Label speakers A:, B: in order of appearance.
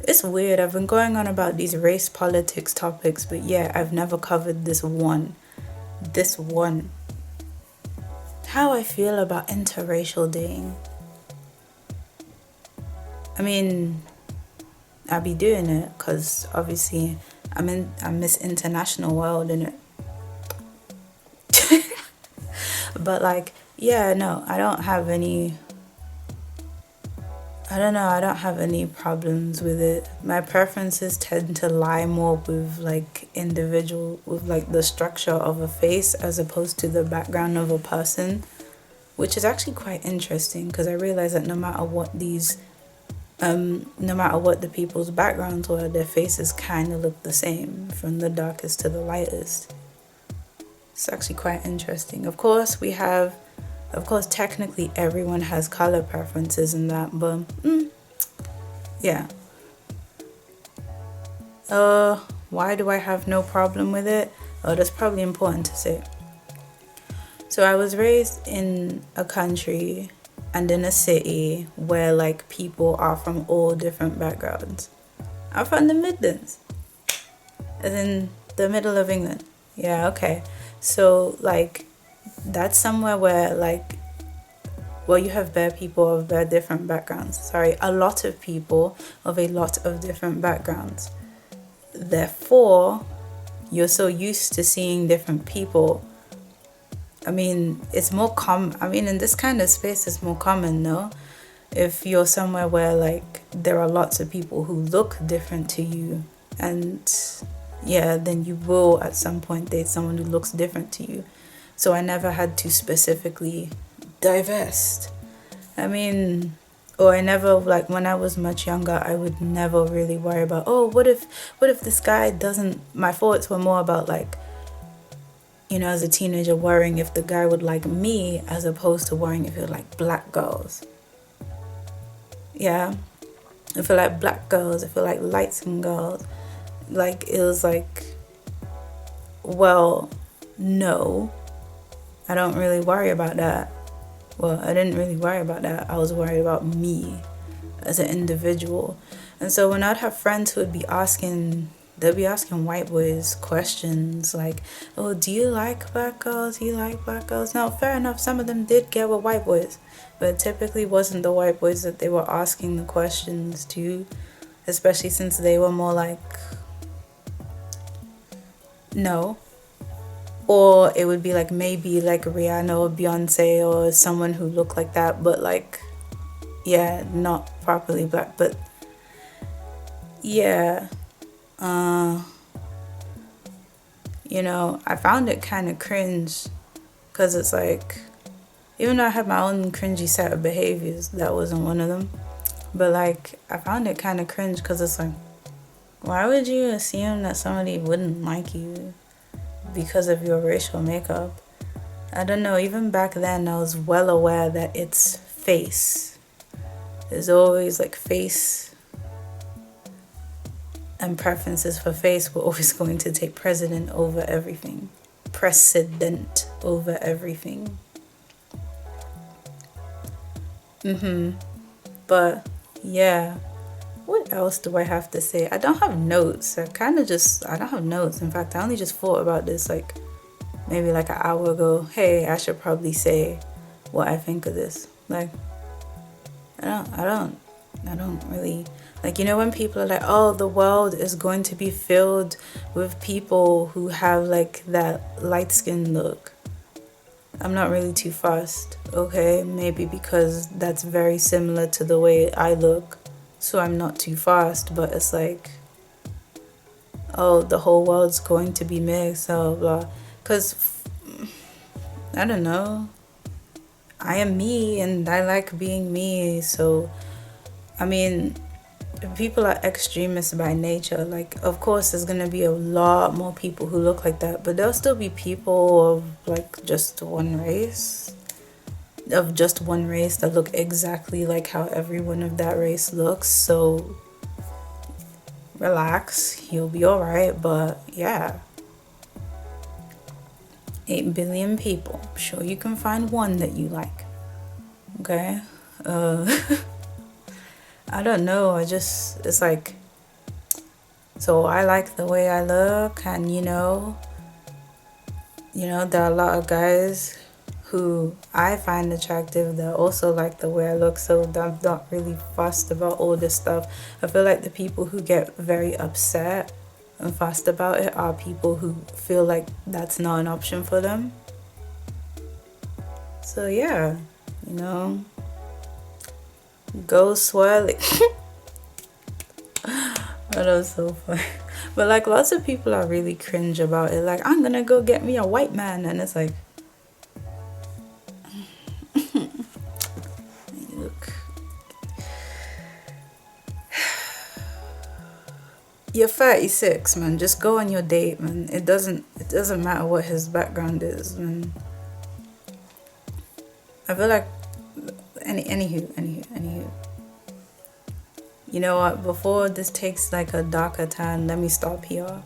A: It's weird. I've been going on about these race politics topics, but yeah, I've never covered this one. This one. How I feel about interracial dating. I mean, I be doing it because obviously I'm Miss International World in it. But like, yeah, no, I don't know, I don't have any problems with it. My preferences tend to lie more with like with like the structure of a face as opposed to the background of a person, which is actually quite interesting because I realize that no matter what the people's backgrounds were, their faces kind of look the same from the darkest to the lightest. It's actually quite interesting. Of course, technically everyone has color preferences and that, but yeah. Why do I have no problem with it? Oh, that's probably important to say. So I was raised in a country and in a city where like people are from all different backgrounds. I'm from the Midlands, as in the middle of England. Yeah, okay. So like that's somewhere where like well, you have bare people of bare different backgrounds. Sorry, a lot of people of a lot of different backgrounds. Therefore, you're so used to seeing different people. I mean, it's more common. I mean, in this kind of space, it's more common, no? If you're somewhere where, like, there are lots of people who look different to you, and yeah, then you will at some point date someone who looks different to you. So I never had to specifically divest. I mean, or I never, like, when I was much younger, I would never really worry about, oh, what if this guy doesn't, my thoughts were more about, like, you know, as a teenager, worrying if the guy would like me as opposed to worrying if he would like black girls. Yeah. I feel like black girls, I feel like light skinned girls. Like, it was like, well, no, I don't really worry about that. Well, I didn't really worry about that. I was worried about me as an individual. And so when I'd have friends who would be asking, they'll be asking white boys questions like, oh, do you like black girls? Do you like black girls? Now, fair enough, some of them did get with white boys, but it typically wasn't the white boys that they were asking the questions to, especially since they were more like, no. Or it would be like maybe like Rihanna or Beyonce or someone who looked like that, but like, yeah, not properly black. But yeah, you know, I found it kind of cringe because it's like, even though I had my own cringy set of behaviors, that wasn't one of them. But like, I found it kind of cringe because it's like, why would you assume that somebody wouldn't like you because of your racial makeup? I don't know, even back then I was well aware that it's face. There's always like face and preferences for face were always going to take precedent over everything. Precedent over everything. But yeah. What else do I have to say? I don't have notes. I don't have notes. In fact, I only just thought about this like maybe like an hour ago. Hey, I should probably say what I think of this. Like, I don't really, like, you know, when people are like, oh, the world is going to be filled with people who have like that light skin look. I'm not really too fussed, okay? Maybe because that's very similar to the way I look. So I'm not too fast, but it's like, oh, the whole world's going to be mixed, blah, blah. Because, I don't know, I am me and I like being me. So, I mean, people are extremists by nature. Like, of course, there's going to be a lot more people who look like that, but there'll still be people of, like, just one race. That look exactly like how everyone of that race looks. So relax, you'll be alright. But yeah, 8 billion people, I'm sure you can find one that you like. Okay. I don't know, it's like So I like the way I look, and there are a lot of guys who I find attractive that also like the way I look, so I'm not really fussed about all this stuff. I feel like the people who get very upset and fussed about it are people who feel like that's not an option for them. So yeah, you know, go swirl it. That was so funny. But like lots of people are really cringe about it. Like, I'm gonna go get me a white man, and it's like, look, you're 36, man. Just go on your date, man. It doesn't matter what his background is, man. I feel like anywho. You know what? Before this takes like a darker turn, let me stop here.